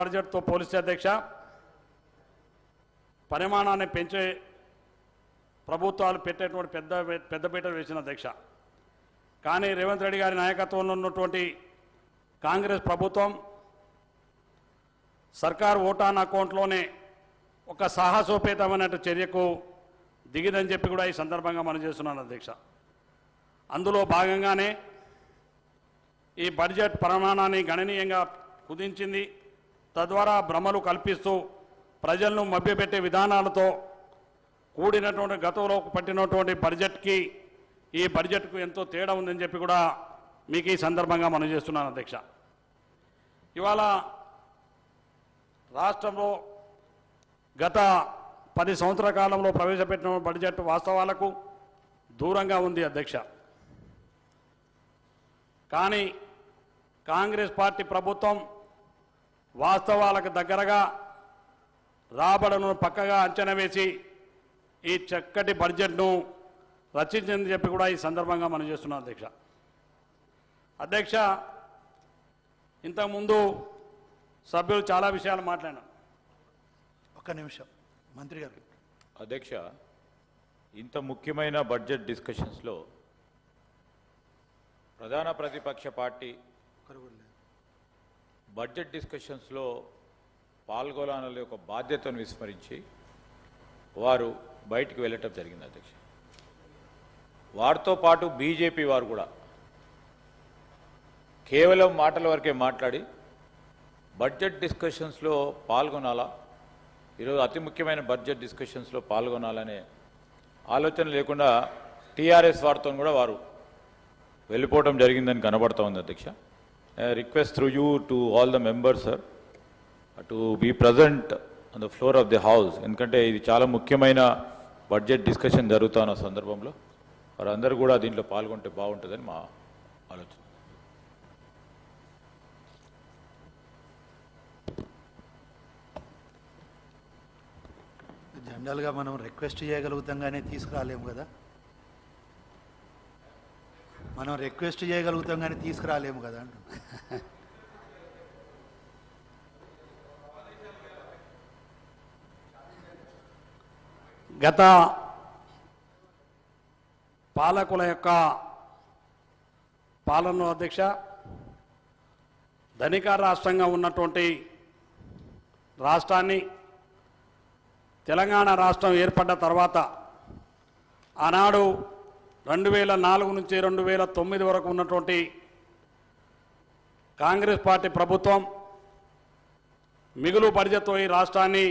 బడ్జెట్తో పోలిస్తే అధ్యక్ష పరిమాణాన్ని పెంచే ప్రభుత్వాలు పెట్టేటువంటి పెద్దపీట వేసిన అధ్యక్ష. కానీ రేవంత్ రెడ్డి గారి నాయకత్వంలో ఉన్నటువంటి కాంగ్రెస్ ప్రభుత్వం సర్కార్ ఓటాన్ అకౌంట్లోనే ఒక సాహసోపేతమైన చర్యకు దిగిదని చెప్పి కూడా ఈ సందర్భంగా మనం చేస్తున్నాను అధ్యక్ష. అందులో భాగంగానే ఈ బడ్జెట్ పరిమాణాన్ని గణనీయంగా కుదించింది. తద్వారా భ్రమలు కల్పిస్తూ ప్రజలను మభ్యపెట్టే విధానాలతో కూడినటువంటి గతంలో పట్టినటువంటి బడ్జెట్కి ఈ బడ్జెట్కు ఎంతో తేడా ఉందని చెప్పి కూడా మీకు ఈ సందర్భంగా మనం చేస్తున్నాను అధ్యక్ష. ఇవాళ రాష్ట్రంలో గత 10 సంవత్సరాల కాలంలో ప్రవేశపెట్టిన బడ్జెట్ వాస్తవాలకు దూరంగా ఉంది అధ్యక్ష. కానీ కాంగ్రెస్ పార్టీ ప్రభుత్వం వాస్తవాలకు దగ్గరగా రాబడులను పక్కగా అంచనా వేసి ఈ చక్కటి బడ్జెట్ను రచించిందని చెప్పి కూడా ఈ సందర్భంగా మనం చేస్తున్నాం అధ్యక్ష. అధ్యక్ష, ఇంతకుముందు సభ్యులు చాలా విషయాలు మాట్లాడారు. ఒక్క నిమిషం మంత్రి గారు. అధ్యక్ష, ఇంత ముఖ్యమైన బడ్జెట్ డిస్కషన్స్లో ప్రధాన ప్రతిపక్ష పార్టీ బడ్జెట్ డిస్కషన్స్లో పాల్గొనాలనే ఒక బాధ్యతను విస్మరించి వారు బయటికి వెళ్ళటం జరిగింది అధ్యక్ష. వారితో పాటు బీజేపీ వారు కూడా కేవలం మాటల వరకే మాట్లాడి బడ్జెట్ డిస్కషన్స్లో పాల్గొనాలా, ఈరోజు అతి ముఖ్యమైన బడ్జెట్ డిస్కషన్స్లో పాల్గొనాలనే ఆలోచన లేకుండా టీఆర్ఎస్ వారితో కూడా వారు వెళ్ళిపోవడం జరిగిందని కనబడుతూ ఉంది అధ్యక్ష. Request through you to all the members sir to be present on the floor of the house. ఎందుకంటే ఇది చాలా ముఖ్యమైన బడ్జెట్ డిస్కషన్ జరుగుతున్న సందర్భంలో వారందరూ కూడా దీంట్లో పాల్గొంటే బాగుంటుందని మా ఆలోచన. జనరల్గా మనం రిక్వెస్ట్ చేయగలుగుతాం కానీ తీసుకురాలేము కదా. మనం రిక్వెస్ట్ చేయగలుగుతాం కానీ తీసుకురాలేము కదా. గత పాలకుల యొక్క పాలనలో అధ్యక్ష ధనిక రాష్ట్రంగా ఉన్నటువంటి రాష్ట్రాన్ని తెలంగాణ రాష్ట్రం ఏర్పడ్డ తర్వాత ఆనాడు 2004 నుంచి 2009 వరకు ఉన్నటువంటి కాంగ్రెస్ పార్టీ ప్రభుత్వం మిగులు బడ్జెట్తో ఈ రాష్ట్రాన్ని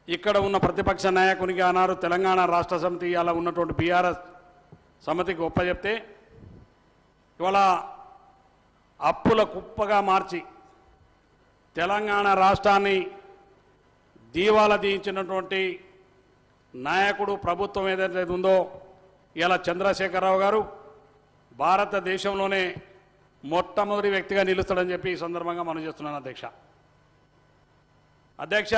ఇక్కడ ఉన్న ప్రతిపక్ష నాయకునికి ఆనాడు తెలంగాణ రాష్ట్ర సమితి అలా ఉన్నటువంటి బీఆర్ఎస్ సమితికి ఒప్పచెప్తే ఇవాళ అప్పుల కుప్పగా మార్చి తెలంగాణ రాష్ట్రాన్ని దీవాలా తీయించినటువంటి నాయకుడు ప్రభుత్వం ఏదైతే ఉందో ఇలా చంద్రశేఖరరావు గారు భారతదేశంలోనే మొట్టమొదటి వ్యక్తిగా నిలుస్తాడని చెప్పి ఈ సందర్భంగా మనం చేస్తున్నాను అధ్యక్ష. అధ్యక్ష,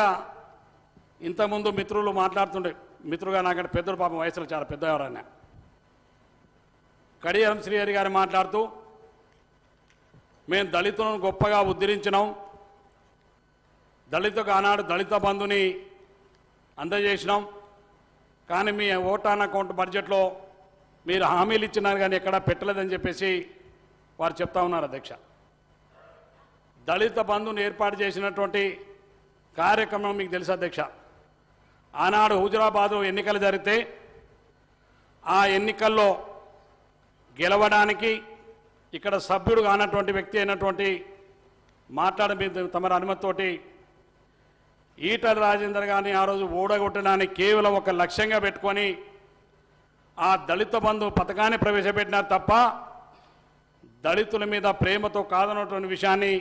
ఇంతకుముందు మిత్రులు మాట్లాడుతుండే, మిత్రుగా నాకంటే పెద్దలు పాపం వయసులో చాలా పెద్ద ఎవరైనా కడియం శ్రీహరి గారు మాట్లాడుతూ మేము దళితులను గొప్పగా ఉద్ధరించినాం, దళితుకు ఆనాడు దళిత బంధుని అందజేసినాం, కానీ మీ ఓటాన్ అకౌంట్ బడ్జెట్లో మీరు హామీలు ఇచ్చినారు కానీ ఎక్కడా పెట్టలేదని చెప్పేసి వారు చెప్తా ఉన్నారు అధ్యక్ష. దళిత బంధుని ఏర్పాటు చేసినటువంటి కార్యక్రమం మీకు తెలుసు అధ్యక్ష. ఆనాడు హుజురాబాద్లో ఎన్నికలు జరిగితే ఆ ఎన్నికల్లో గెలవడానికి ఇక్కడ సభ్యుడు కానటువంటి వ్యక్తి అయినటువంటి తమరి అనుమతితోటి ఈటల రాజేందర్ గారిని ఆ రోజు ఓడగొట్టడానికి కేవలం ఒక లక్ష్యంగా పెట్టుకొని ఆ దళిత బంధు పథకాన్ని ప్రవేశపెట్టినారు తప్ప దళితుల మీద ప్రేమతో కాదన్నటువంటి విషయాన్ని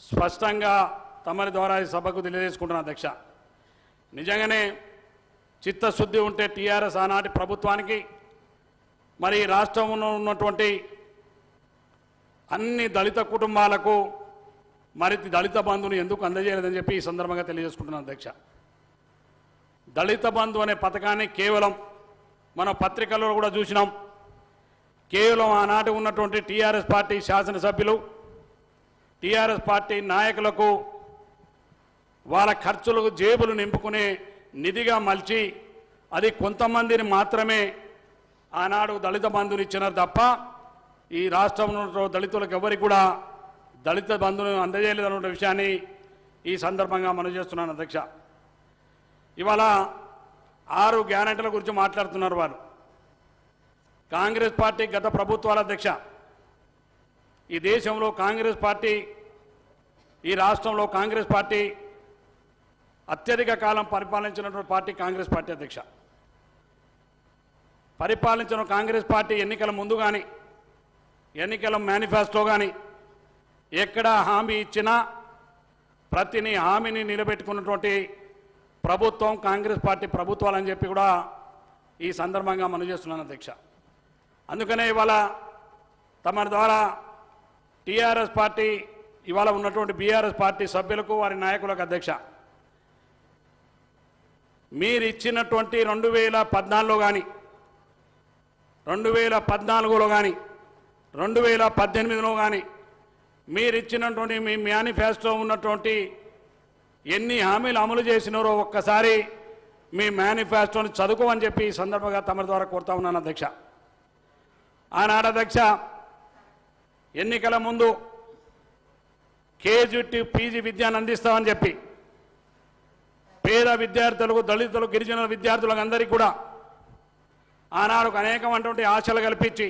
స్పష్టంగా తమరి ద్వారా ఈ సభకు తెలియజేసుకుంటున్నాను అధ్యక్ష. నిజంగానే చిత్తశుద్ధి ఉంటే టీఆర్ఎస్ ఆనాటి ప్రభుత్వానికి మరి రాష్ట్రంలో ఉన్నటువంటి అన్ని దళిత కుటుంబాలకు మరి దళిత బంధుని ఎందుకు అందజేయలేదని చెప్పి ఈ సందర్భంగా తెలియజేసుకుంటున్నాను అధ్యక్ష. దళిత బంధు అనే పథకాన్ని కేవలం మన పత్రికల్లో కూడా చూసినాం. కేవలం ఆనాటి ఉన్నటువంటి టీఆర్ఎస్ పార్టీ శాసనసభ్యులు టీఆర్ఎస్ పార్టీ నాయకులకు వాళ్ళ ఖర్చులకు జేబులు నింపుకునే నిధిగా మలిచి అది కొంతమందిని మాత్రమే ఆనాడు దళిత బంధుని ఇచ్చినారు తప్ప ఈ రాష్ట్రంలో దళితులకు ఎవరికి కూడా దళిత బంధును అందజేయలేదన్న విషయాన్ని ఈ సందర్భంగా మనం చేస్తున్నాను అధ్యక్ష. ఇవాళ 6 గ్యారెంటీల గురించి మాట్లాడుతున్నారు వారు. కాంగ్రెస్ పార్టీ గత ప్రభుత్వాల అధ్యక్ష, ఈ దేశంలో కాంగ్రెస్ పార్టీ, ఈ రాష్ట్రంలో కాంగ్రెస్ పార్టీ అత్యధిక కాలం పరిపాలించినటువంటి పార్టీ కాంగ్రెస్ పార్టీ అధ్యక్ష. పరిపాలించిన కాంగ్రెస్ పార్టీ ఎన్నికల ముందు కానీ ఎన్నికల మేనిఫెస్టో కానీ ఎక్కడ హామీ ఇచ్చినా ప్రతిని హామీని నిలబెట్టుకున్నటువంటి ప్రభుత్వం కాంగ్రెస్ పార్టీ ప్రభుత్వాలని చెప్పి కూడా ఈ సందర్భంగా మనం చేస్తున్నాను అధ్యక్ష. అందుకనే ఇవాళ తమ ద్వారా టీఆర్ఎస్ పార్టీ ఇవాళ ఉన్నటువంటి బీఆర్ఎస్ పార్టీ సభ్యులకు వారి నాయకులకు అధ్యక్ష, మీరు ఇచ్చినటువంటి 2014లో కానీ 2014లో కానీ 2018లో కానీ మీరు ఇచ్చినటువంటి మీ మేనిఫెస్టో ఉన్నటువంటి ఎన్ని హామీలు అమలు చేసినారో ఒక్కసారి మీ మేనిఫెస్టోని చదువుకోమని చెప్పి ఈ సందర్భంగా తమ ద్వారా కోరుతా ఉన్నాను అధ్యక్ష. ఆనాడు అధ్యక్ష ఎన్నికల ముందు కేజీ టు పీజీ విద్యను అందిస్తామని చెప్పి పేద విద్యార్థులకు, దళితులకు, గిరిజనుల విద్యార్థులకు అందరికీ కూడా ఆనాడు అనేకమైనటువంటి ఆశలు కల్పించి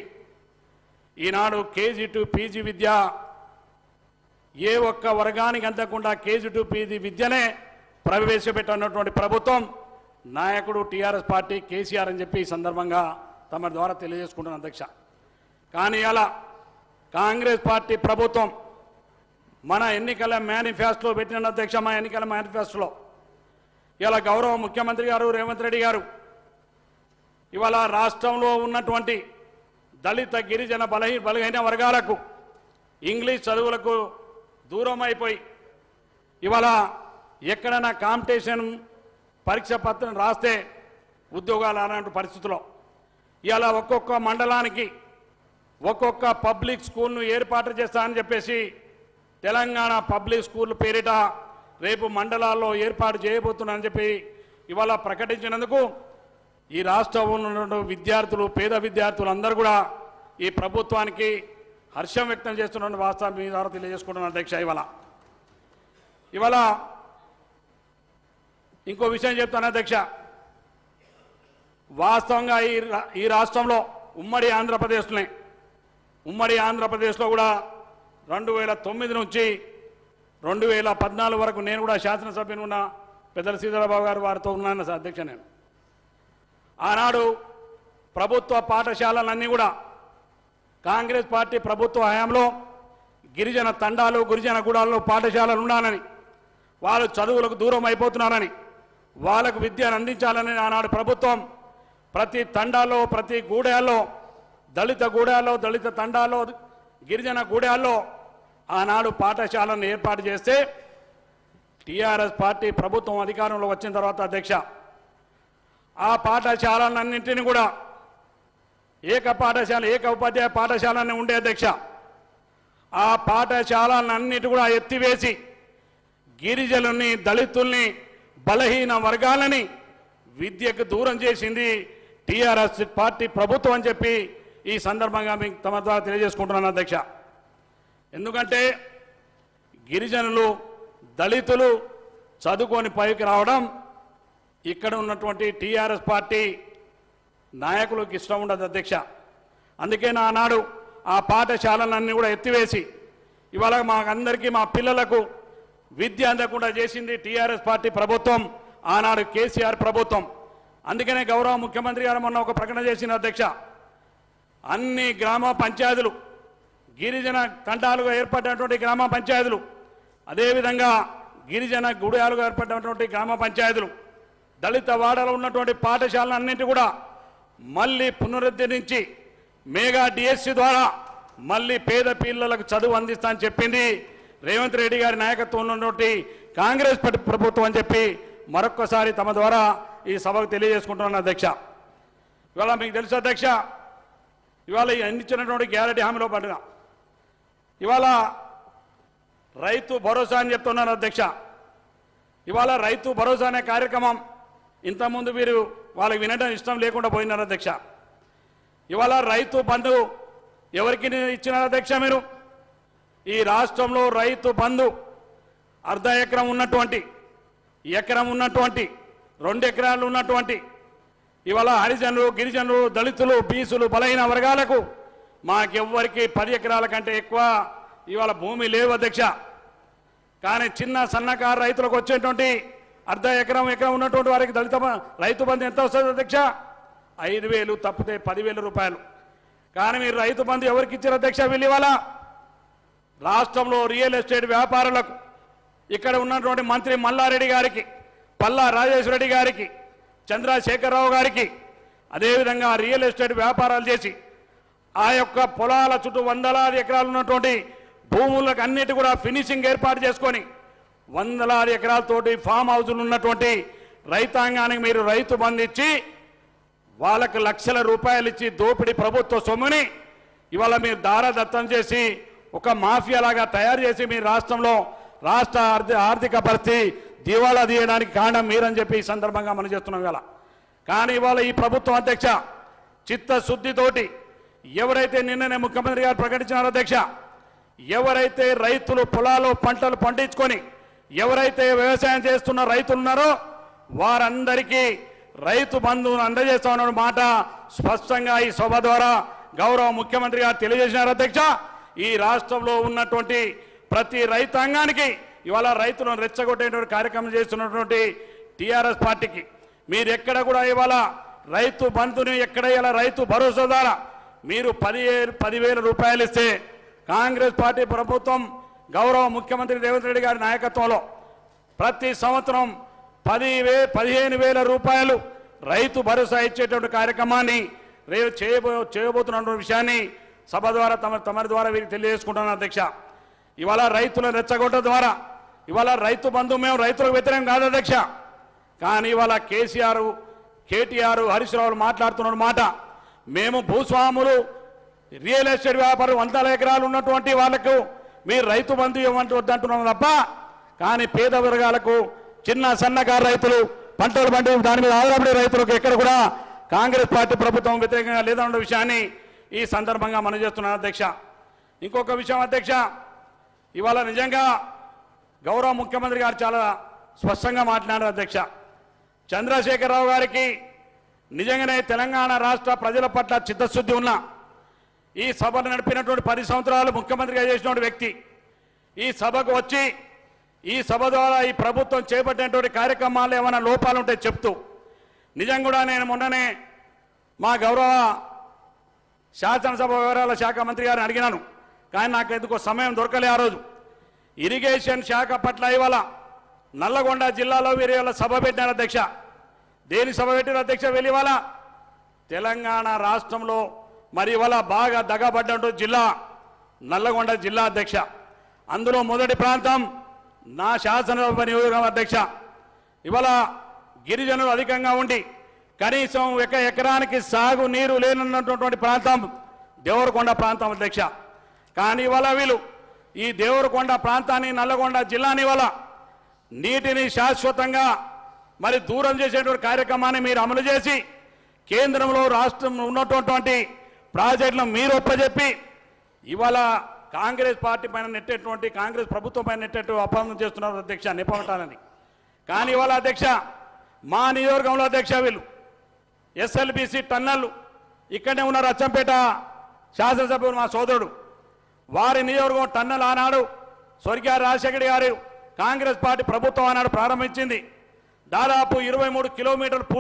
ఈనాడు కేజీ టు పీజీ విద్య ఏ ఒక్క వర్గానికి అందకుండా కేజీ టు పీజీ విద్యనే ప్రవేశపెట్టినటువంటి ప్రభుత్వం నాయకుడు టీఆర్ఎస్ పార్టీ కేసీఆర్ అని చెప్పి ఈ సందర్భంగా తమ ద్వారా తెలియజేసుకుంటున్నాను అధ్యక్ష. కానీ అలా కాంగ్రెస్ పార్టీ ప్రభుత్వం మన ఎన్నికల మేనిఫెస్టోలో పెట్టిన అధ్యక్ష, మా ఎన్నికల మేనిఫెస్టోలో ఇలా గౌరవ ముఖ్యమంత్రి గారు రేవంత్ రెడ్డి గారు ఇవాళ రాష్ట్రంలో ఉన్నటువంటి దళిత, గిరిజన, బలహీన వర్గాలకు ఇంగ్లీష్ చదువులకు దూరం అయిపోయి ఇవాళ ఎక్కడైనా కాంపిటీషన్ పరీక్ష పత్రం రాస్తే ఉద్యోగాలు అలాంటి పరిస్థితుల్లో ఇలా ఒక్కొక్క మండలానికి ఒక్కొక్క పబ్లిక్ స్కూల్ను ఏర్పాటు చేస్తానని చెప్పేసి తెలంగాణ పబ్లిక్ స్కూల్ పేరిట రేపు మండలాల్లో ఏర్పాటు చేయబోతున్నానని చెప్పి ఇవాళ ప్రకటించినందుకు ఈ రాష్ట్రంలో ఉన్న విద్యార్థులు, పేద విద్యార్థులు అందరూ కూడా ఈ ప్రభుత్వానికి హర్షం వ్యక్తం చేస్తున్న వాస్తవం మీ ద్వారా తెలియజేసుకుంటున్నాను అధ్యక్ష. ఇవాళ ఇంకో విషయం చెప్తాను అధ్యక్ష. వాస్తవంగా ఈ రాష్ట్రంలో ఉమ్మడి ఆంధ్రప్రదేశ్లో కూడా 2009 నుంచి 2014 వరకు నేను కూడా శాసనసభ్యుని ఉన్న పెద్దల శ్రీధరబాబు గారు వారితో ఉన్నాను అధ్యక్ష. నేను ఆనాడు ప్రభుత్వ పాఠశాలలన్నీ కూడా కాంగ్రెస్ పార్టీ ప్రభుత్వ హయాంలో గిరిజన తండాలు, గిరిజన గూడాల్లో పాఠశాలలు ఉండాలని, వాళ్ళు చదువులకు దూరం అయిపోతున్నారని, వాళ్ళకు విద్యను అందించాలని ఆనాడు ప్రభుత్వం ప్రతి తండాల్లో, ప్రతి గూడాల్లో, దళిత గూడాల్లో, దళిత తండాల్లో, గిరిజన గూడాల్లో ఆనాడు పాఠశాలను ఏర్పాటు చేస్తే టీఆర్ఎస్ పార్టీ ప్రభుత్వం అధికారంలో వచ్చిన తర్వాత అధ్యక్ష ఆ పాఠశాలలన్నింటినీ కూడా ఏక ఉపాధ్యాయ పాఠశాలని ఉండే అధ్యక్ష, ఆ పాఠశాలలన్నిటి కూడా ఎత్తివేసి గిరిజనుల్ని, దళితుల్ని, బలహీన వర్గాలని విద్యకు దూరం చేసింది టీఆర్ఎస్ పార్టీ ప్రభుత్వం అని చెప్పి ఈ సందర్భంగా మీకు తమ ద్వారా తెలియజేసుకుంటున్నాను అధ్యక్ష. ఎందుకంటే గిరిజనులు, దళితులు చదువుకొని పైకి రావడం ఇక్కడ ఉన్నటువంటి టీఆర్ఎస్ పార్టీ నాయకులకు ఇష్టం ఉండదు అధ్యక్ష. అందుకే ఆనాడు ఆ పాఠశాలలన్నీ కూడా ఎత్తివేసి ఇవాళ మాకందరికీ, మా పిల్లలకు విద్య అందకుండా చేసింది టీఆర్ఎస్ పార్టీ ప్రభుత్వం, ఆనాడు కేసీఆర్ ప్రభుత్వం. అందుకనే గౌరవ ముఖ్యమంత్రి గారు మొన్న ఒక ప్రకటన చేసిన అధ్యక్ష, అన్ని గ్రామ పంచాయతీలు, గిరిజన తండాలుగా ఏర్పడినటువంటి గ్రామ పంచాయతీలు, అదేవిధంగా గిరిజన గుడాలుగా ఏర్పడినటువంటి గ్రామ పంచాయతీలు, దళిత వాడలో ఉన్నటువంటి పాఠశాలలన్నింటి కూడా మళ్ళీ పునరుద్ధరించి మెగా డిఎస్సి ద్వారా మళ్ళీ పేద పిల్లలకు చదువు అందిస్తా అని చెప్పింది రేవంత్ రెడ్డి గారి నాయకత్వంలో ఉన్నటువంటి కాంగ్రెస్ ప్రభుత్వం అని చెప్పి మరొక్కసారి తమ ద్వారా ఈ సభకు తెలియజేసుకుంటున్నాను అధ్యక్ష. ఇవాళ మీకు తెలుసు అధ్యక్ష, ఇవాళ ఇచ్చినటువంటి గ్యారెంటీ హామీలో పడిన ఇవాళ రైతు భరోసా అని చెప్తున్నారు అధ్యక్ష. ఇవాళ రైతు భరోసా అనే కార్యక్రమం ఇంతకుముందు మీరు వాళ్ళకి వినడం ఇష్టం లేకుండా పోయినారు అధ్యక్ష. ఇవాళ రైతు బంధు ఎవరికి ఇచ్చినారు అధ్యక్ష? మీరు ఈ రాష్ట్రంలో రైతు బంధు అర్ధ ఎకరం ఉన్నటువంటి, ఎకరం ఉన్నటువంటి, 2 ఎకరాలు ఉన్నటువంటి ఇవాళ హరిజనులు, గిరిజనులు, దళితులు, బీసులు, బలహీన వర్గాలకు మాకెవ్వరికి 10 ఎకరాల కంటే ఎక్కువ ఇవాళ భూమి లేవు అధ్యక్ష. కానీ చిన్న సన్నకారు రైతులకు వచ్చేటువంటి అర్ధ ఎకరం ఉన్నటువంటి వారికి దళిత రైతు బంధు ఎంత వస్తుంది అధ్యక్ష? 5,000 తప్పితే 10,000 రూపాయలు. కానీ మీరు రైతు బంధు ఎవరికి ఇచ్చారు అధ్యక్ష? వీళ్ళు ఇవాళ రాష్ట్రంలో రియల్ ఎస్టేట్ వ్యాపారులకు, ఇక్కడ ఉన్నటువంటి మంత్రి మల్లారెడ్డి గారికి, పల్లా రాజేశ్వర రెడ్డి గారికి, చంద్రశేఖరరావు గారికి, అదేవిధంగా రియల్ ఎస్టేట్ వ్యాపారాలు చేసి ఆ యొక్క పొలాల చుట్టూ వందలాది ఎకరాలు ఉన్నటువంటి భూములకు అన్నిటి కూడా ఫినిషింగ్ ఏర్పాటు చేసుకొని వందలాది ఎకరాలతోటి ఫామ్ హౌజులు ఉన్నటువంటి రైతాంగానికి మీరు రైతు బంధు ఇచ్చి వాళ్ళకు లక్షల రూపాయలు ఇచ్చి దోపిడీ ప్రభుత్వ సొమ్ముని ఇవాళ మీరు దారదత్తం చేసి ఒక మాఫియాలాగా తయారు చేసి మీ రాష్ట్రంలో రాష్ట్ర ఆర్థిక పరిస్థితి దివాళా తీయడానికి కారణం మీరని చెప్పి ఈ సందర్భంగా మనం చేస్తున్నాం ఇవాళ. కానీ ఇవాళ ఈ ప్రభుత్వం అధ్యక్ష చిత్తశుద్ధితోటి ఎవరైతే నిన్ననే ముఖ్యమంత్రి గారు ప్రకటించినారో అధ్యక్ష, ఎవరైతే రైతులు పొలాలు పంటలు పండించుకొని ఎవరైతే వ్యవసాయం చేస్తున్న రైతులు ఉన్నారో వారందరికీ రైతు బంధువును అందజేస్తామన్న మాట స్పష్టంగా ఈ సభ ద్వారా గౌరవ ముఖ్యమంత్రి గారు తెలియజేసినారు అధ్యక్ష. ఈ రాష్ట్రంలో ఉన్నటువంటి ప్రతి రైతాంగానికి ఇవాళ రైతులను రెచ్చగొట్టేటువంటి కార్యక్రమం చేస్తున్నటువంటి టీఆర్ఎస్ పార్టీకి మీరు ఎక్కడ కూడా ఇవాళ రైతు బంధుని ఎక్కడ ఇలా రైతు భరోసా ద్వారా మీరు 10,000 రూపాయలు ఇస్తే కాంగ్రెస్ పార్టీ ప్రభుత్వం గౌరవ ముఖ్యమంత్రి రేవంత్ రెడ్డి గారి నాయకత్వంలో ప్రతి సంవత్సరం 15,000 రూపాయలు రైతు భరోసా ఇచ్చేటువంటి కార్యక్రమాన్ని రేపు చేయబోతున్న విషయాన్ని సభ ద్వారా తమరి ద్వారా వీరికి తెలియజేసుకుంటున్నాను అధ్యక్ష. ఇవాళ రైతులను రెచ్చగొట్ట ద్వారా ఇవాళ రైతు బంధు మేము రైతులకు వ్యతిరేకం కాదు అధ్యక్ష. కానీ ఇవాళ కేసీఆర్, కేటీఆర్, హరీష్ రావులు మాట్లాడుతున్న మాట మేము భూస్వాములు రియల్ ఎస్టేట్ వ్యాపారం 100 ఎకరాలు ఉన్నటువంటి వాళ్లకు మీరు రైతు బంధు ఇవ్వమంటూ వద్దంటున్నాం తప్ప, కానీ పేద వర్గాలకు చిన్న సన్నకారు రైతులు పంటలు పండి దాని మీద ఆధారపడే రైతులకు ఎక్కడ కూడా కాంగ్రెస్ పార్టీ ప్రభుత్వం వ్యతిరేకంగా లేదన్న విషయాన్ని ఈ సందర్భంగా మనం చేస్తున్నాను అధ్యక్ష. ఇంకొక విషయం అధ్యక్ష, ఇవాళ నిజంగా గౌరవ ముఖ్యమంత్రి గారు చాలా స్పష్టంగా మాట్లాడారు అధ్యక్ష. చంద్రశేఖరరావు గారికి నిజంగానే తెలంగాణ రాష్ట్ర ప్రజల పట్ల చిత్తశుద్ధి ఉన్న ఈ సభను నడిపినటువంటి 10 సంవత్సరాలు ముఖ్యమంత్రిగా చేసినటువంటి వ్యక్తి ఈ సభకు వచ్చి ఈ సభ ద్వారా ఈ ప్రభుత్వం చేపట్టినటువంటి కార్యక్రమాలు ఏమైనా లోపాలు ఉంటే చెప్తూ నిజం కూడా నేను మొన్ననే మా గౌరవ శాసనసభ వ్యవహారాల శాఖ మంత్రి గారిని అడిగినాను, కానీ నాకు ఎందుకో సమయం దొరకలే. ఆ రోజు ఇరిగేషన్ శాఖ పట్ల ఇవాళ నల్లగొండ జిల్లాలో వీరి ఇవాళ సభ పెట్టినారు అధ్యక్ష. దేని సభ పెట్టిన అధ్యక్ష? వెళ్ళివాళ్ళ తెలంగాణ రాష్ట్రంలో మరి ఇవాళ బాగా దగబడ్డటువంటి జిల్లా నల్లగొండ జిల్లా అధ్యక్ష. అందులో మొదటి ప్రాంతం నా శాసనసభ నియోజకవర్గం అధ్యక్ష. ఇవాళ గిరిజనులు అధికంగా ఉండి కనీసం ఎకరానికి సాగు నీరు లేనన్నటువంటి ప్రాంతం దేవరకొండ ప్రాంతం అధ్యక్ష. కానీ ఇవాళ వీళ్ళు ఈ దేవరకొండ ప్రాంతాన్ని, నల్లగొండ జిల్లాని ఇవాళ నీటిని శాశ్వతంగా మరి దూరం చేసేటువంటి కార్యక్రమాన్ని మీరు అమలు చేసి కేంద్రంలో రాష్ట్రంలో ఉన్నటువంటి ప్రాజెక్టులను మీరు ఒప్పజెప్పి ఇవాళ కాంగ్రెస్ పార్టీ పైన నెట్టేటువంటి, కాంగ్రెస్ ప్రభుత్వం పైన నెట్టేటువంటి అపవాదం చేస్తున్నారు అధ్యక్ష, నిపమటాలని. కానీ ఇవాళ అధ్యక్ష మా నియోజకవర్గంలో అధ్యక్ష వీళ్ళు ఎస్ఎల్బిసి టన్నెళ్ళు ఇక్కడనే ఉన్నారు. అచ్చంపేట శాసనసభ్యులు మా సోదరుడు, వారి నియోజకవర్గం టన్నెల్ ఆనాడు స్వర్గీయ రాజశేఖర గారు కాంగ్రెస్ పార్టీ ప్రభుత్వం ఆనాడు ప్రారంభించింది. దాదాపు 23 కిలోమీటర్లు పూర్తి